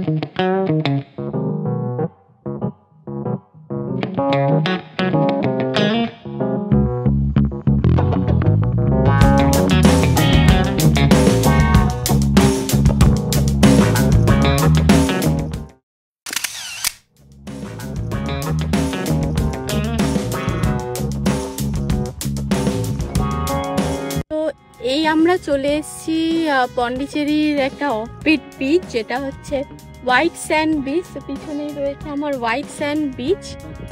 এই আমরা চলে এসেছি পন্ডিচেরির একটা অফবিট বিচ, যেটা হচ্ছে হোয়াইট স্যান্ড বিচ। পিছনেই রয়েছে আমার হোয়াইট স্যান্ড বিচ।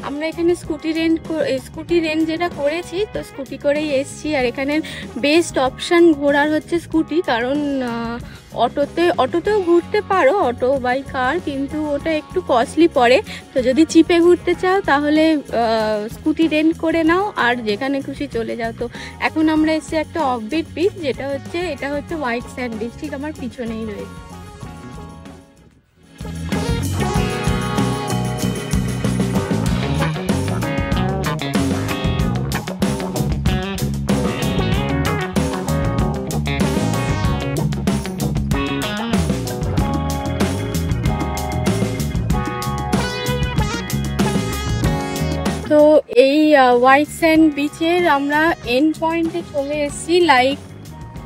আমরা এখানে স্কুটি রেন্ট যেটা করেছি, তো স্কুটি করেই এসেছি। আর এখানে বেস্ট অপশান ঘোরার হচ্ছে স্কুটি, কারণ অটোতেও ঘুরতে পারো, অটো বাই কার, কিন্তু ওটা একটু কস্টলি পড়ে। তো যদি চিপে ঘুরতে চাও তাহলে স্কুটি রেন্ট করে নাও আর যেখানে খুশি চলে যাও। তো এখন আমরা এসেছি একটা অফবিট বিচ, এটা হচ্ছে হোয়াইট স্যান্ড বিচ, ঠিক আমার পিছনেই রয়েছে। তো এই হোয়াইট স্যান্ড বিচের আমরা এন্ড পয়েন্টে চলে এসেছি। লাইক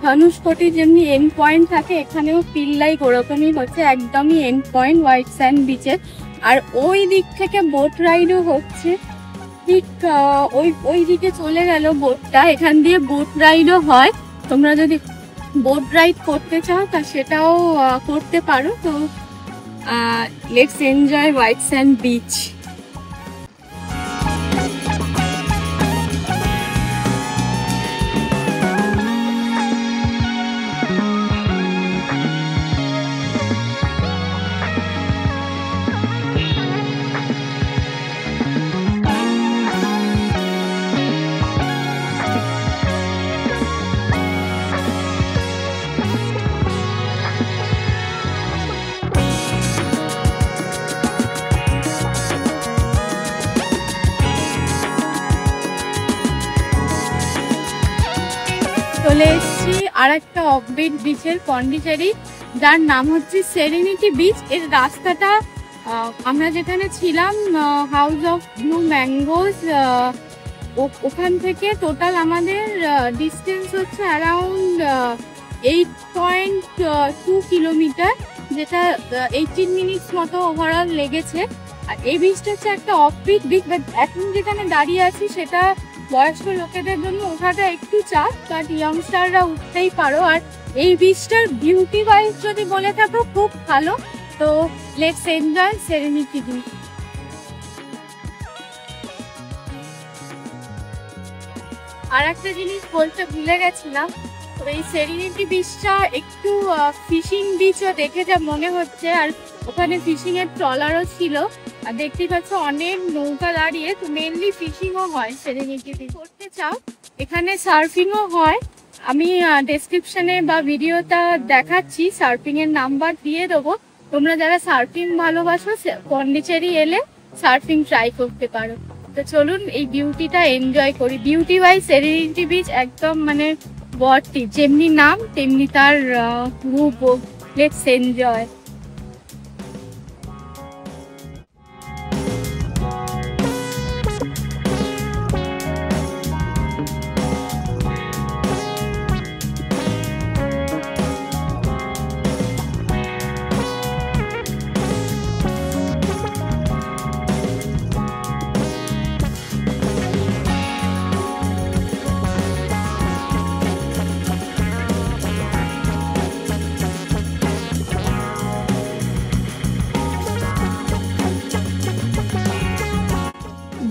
ধনুষকোটির যেমনি এন্ড পয়েন্ট থাকে, এখানেও ফিল লাইক ওরকমই হচ্ছে, একদমই এন্ড পয়েন্ট হোয়াইট স্যান্ড বিচের। আর ওই দিক থেকে বোট রাইডও হচ্ছে, ঠিক ওই দিকে চলে গেল বোটটা, এখান দিয়ে বোট রাইডও হয়। তোমরা যদি বোট রাইড করতে চাও তা সেটাও করতে পারো। তো let's enjoy white sand beach. চলে এসেছি আর একটা অফবিট বিচের পন্ডিচেরি, যার নাম হচ্ছে সেরেনিটি বিচ। এর রাস্তাটা আমরা যেখানে ছিলাম হাউস অফ ব্লু ম্যাঙ্গোজ, ওখান থেকে টোটাল আমাদের ডিস্টেন্স হচ্ছে অ্যারাউন্ড 8.2 কিলোমিটার, যেটা 18 মিনিটস মতো ওভারঅল লেগেছে। আর এই বিচটা হচ্ছে একটা অফবিট বিচ, বাট এখন যেখানে দাঁড়িয়ে আছি সেটা বয়স্ক লোকেদের জন্য ওঠাটা একটু চাপ, বাট ইয়ংস্টাররা উঠতেই পারো। আর এই বিচটার বিউটি ওয়াইজ যদি বলে থাকো খুব ভালো। তো লেটস এনজয় সেরেনিটি বিচ। আর একটা জিনিস বলতে ভুলে গেছিলাম, তো এই সেরেনিটি বিচটা একটু ফিশিং বিচও দেখে যা মনে হচ্ছে, আর ওখানে ফিশিং এর ট্রলারও ছিল। আর দেখতে পাচ্ছ অনেক নৌকা দাঁড়িয়ে, তো মেনলি ফিশিংও হয় সেরেনিটি বিচ। করতে চাও এখানে সার্ফিংও হয়, আমি ডেসক্রিপশনে বা ভিডিওটা দেখাচ্ছি, সার্ফিং এর নাম্বার দিয়ে দেবো। তোমরা যারা সার্ফিং ভালোবাসো পন্ডিচেরি এলে সার্ফিং ট্রাই করতে পারো। তো চলুন এই বিউটিটা এনজয় করি। বিউটি ওয়াইজ সেরেনিটি বিচ একদম মানে বর্তি, যেমনি নাম তেমনি তার রূপ। Let's enjoy.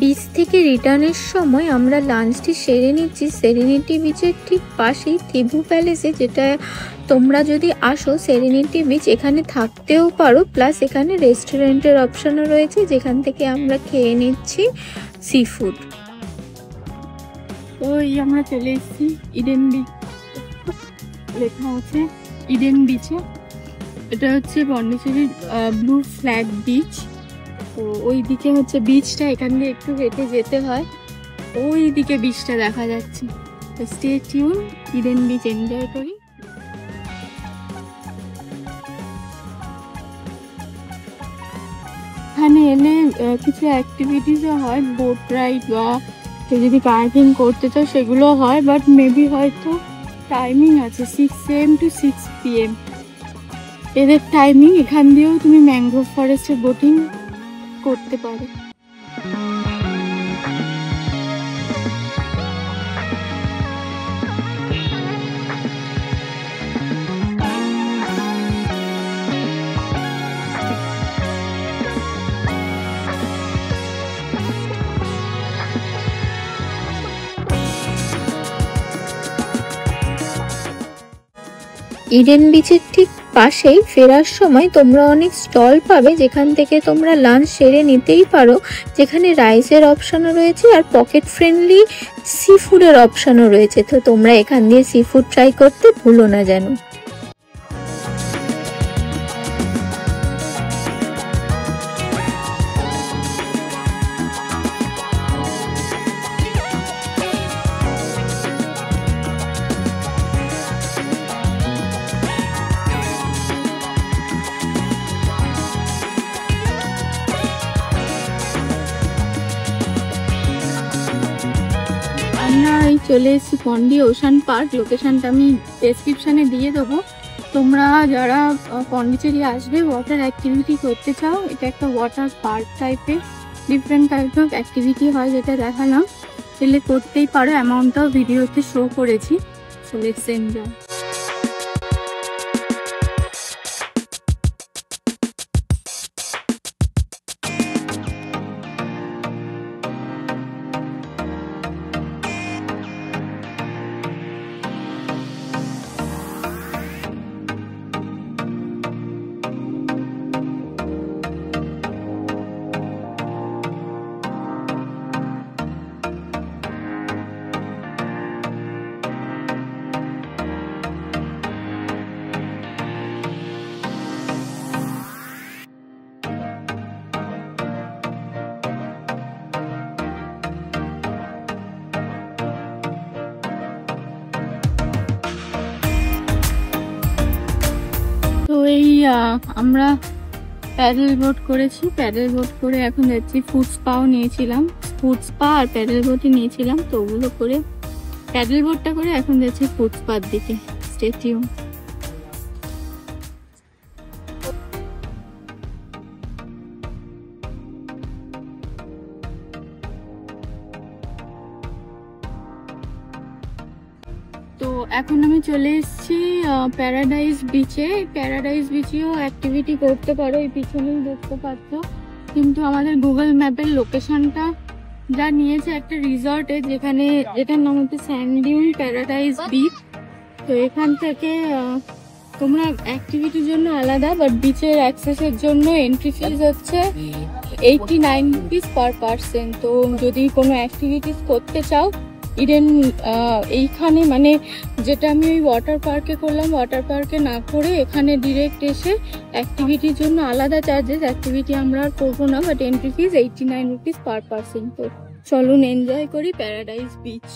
বিচ থেকে রিটার্নের সময় আমরা লাঞ্চটি সেরে নিচ্ছি সেরেনিটি বিচের ঠিক পাশেই থিবু প্যালেসে, যেটা তোমরা যদি আসো সেরেনিটি বিচ এখানে থাকতেও পারো, প্লাস এখানে রেস্টুরেন্টের অপশনও রয়েছে যেখান থেকে আমরা খেয়ে নিচ্ছি সি ফুড। ওই আমরা চলে এসেছি ইডেন বিচ, লেখা আছে ইডেন বিচে। এটা হচ্ছে পন্ডিচেরির ব্লু ফ্ল্যাগ বিচ। তো ওই দিকে হচ্ছে বিচটা, এখান দিয়ে একটু হেঁটে যেতে হয়, ওই দিকে বিচটা দেখা যাচ্ছে। তো stay tune, Eden beach enjoy করি। এখানে এলে কিছু অ্যাক্টিভিটিসও হয়, বোট রাইড বা কেউ যদি কায়াকিং করতে চাও সেগুলো হয়, বাট মেবি হয়তো টাইমিং আছে 6 AM to 6 PM এদের টাইমিং। এখান দিয়েও তুমি ম্যানগ্রোভ ফরেস্টে বোটিং করতে পারো। ইডেন বিচের ঠিক পাশেই ফেরার সময় তোমরা অনেক স্টল পাবে, যেখান থেকে তোমরা লাঞ্চ সেরে নিতেই পারো, যেখানে রাইসের অপশনও রয়েছে আর পকেট ফ্রেন্ডলি সি ফুডের অপশনও রয়েছে। তো তোমরা এখান দিয়ে সি ফুড ট্রাই করতে ভুলো না যেন। আমরা এই চলে এসেছি পন্ডি ওশান পার্ক, লোকেশনটা আমি ডেসক্রিপশানে দিয়ে দেবো। তোমরা যারা পন্ডিচেরি আসবে, ওয়াটার অ্যাক্টিভিটি করতে চাও, এটা একটা ওয়াটার পার্ক টাইপের, ডিফারেন্ট টাইপ অফ অ্যাক্টিভিটি হয় যেটা দেখালাম, তাহলে করতেই পারো। অ্যামাউন্টটাও ভিডিওতে শো করেছি। So let's enjoy. তো এই আমরা প্যাডেল বোট করেছি, প্যাডেল বোট করে এখন যাচ্ছি। ফুড স্পাও নিয়েছিলাম, ফুড স্পা আর প্যাডেল বোটই নিয়েছিলাম, তো ওগুলো করে প্যাডেল বোটটা করে এখন যাচ্ছি ফুড স্পার দিকে। Stay tune. তো এখন আমি চলে এসেছি প্যারাডাইস বিচে। প্যারাডাইস বিচেও অ্যাক্টিভিটি করতে পারো, এই পিছনেই দেখতে পাচ্ছ। কিন্তু আমাদের গুগল ম্যাপের লোকেশনটা যা নিয়েছে একটা রিসর্টে, যেটার নাম হচ্ছে স্যান্ডিউন প্যারাডাইস বিচ। তো এখান থেকে তোমরা অ্যাক্টিভিটির জন্য আলাদা, বাট বিচের অ্যাক্সেসের জন্য এন্ট্রি ফিজ হচ্ছে 89 রুপিস পার পার্সন। তো যদি কোনো অ্যাক্টিভিটিস করতে চাও ইডেন এইখানে, মানে যেটা আমি ওই ওয়াটার পার্কে করলাম, ওয়াটার পার্কে না করে এখানে ডিরেক্ট এসে অ্যাক্টিভিটির জন্য আলাদা চার্জেস, অ্যাক্টিভিটি আমরা আর করবো না, but entry fees 89 rupees per person. তো চলুন এনজয় করি প্যারাডাইস বিচ।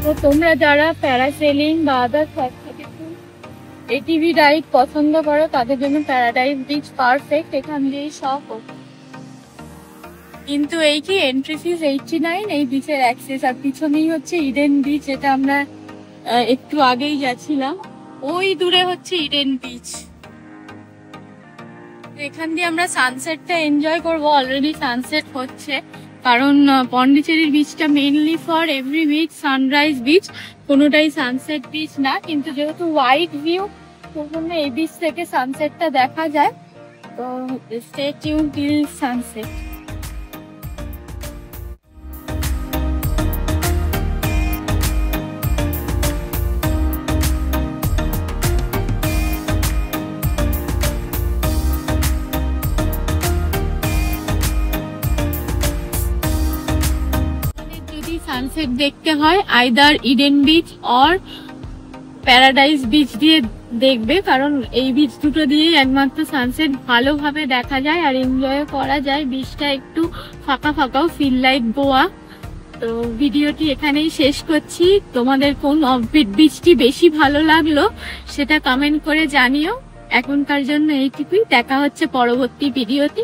তো তোমরা যারা প্যারাসেলিং বা আদার্স এটিভি রাইড পছন্দ করো, তাদের জন্য প্যারাডাইস বিচ পারফেক্ট। এখান দিয়েই সব। কিন্তু এই কি এন্ট্রি ফিজ 89, এই বিচের অ্যাক্সেস। আর পিছনেই হচ্ছে ইডেন বিচ, যেটা আমরা একটু আগেই গেছিলাম। ওই দূরে হচ্ছে ইডেন বিচ। এখান দিয়ে আমরা সানসেটটা এনজয় করবো। অলরেডি সানসেট হচ্ছে, কারণ পন্ডিচেরির বিচটা mainly for every beach sunrise beach, কোনোটাই সানসেট বিচ না। কিন্তু যেহেতু ওয়াইড ভিউ, সেজন্য এই বিচ থেকে সানসেটটা দেখা যায়। তো stay tune till sunset. Sunset দেখতে হয় either Eden beach or paradise beach দিয়ে দেখবে, কারণ এই বিচ দুটো দিয়েই একমাত্র সানসেট ভালোভাবে দেখা যায় আর এনজয় করা যায়। বিচটা একটু ফাঁকা ফাঁকাও ফিল লাইক গোয়া। তো ভিডিওটি এখানেই শেষ করছি। তোমাদের কোন অফবিট বিচটি বেশি ভালো লাগলো সেটা কমেন্ট করে জানিও। এখনকার জন্য এইটুকুই, দেখা হচ্ছে পরবর্তী ভিডিওতে।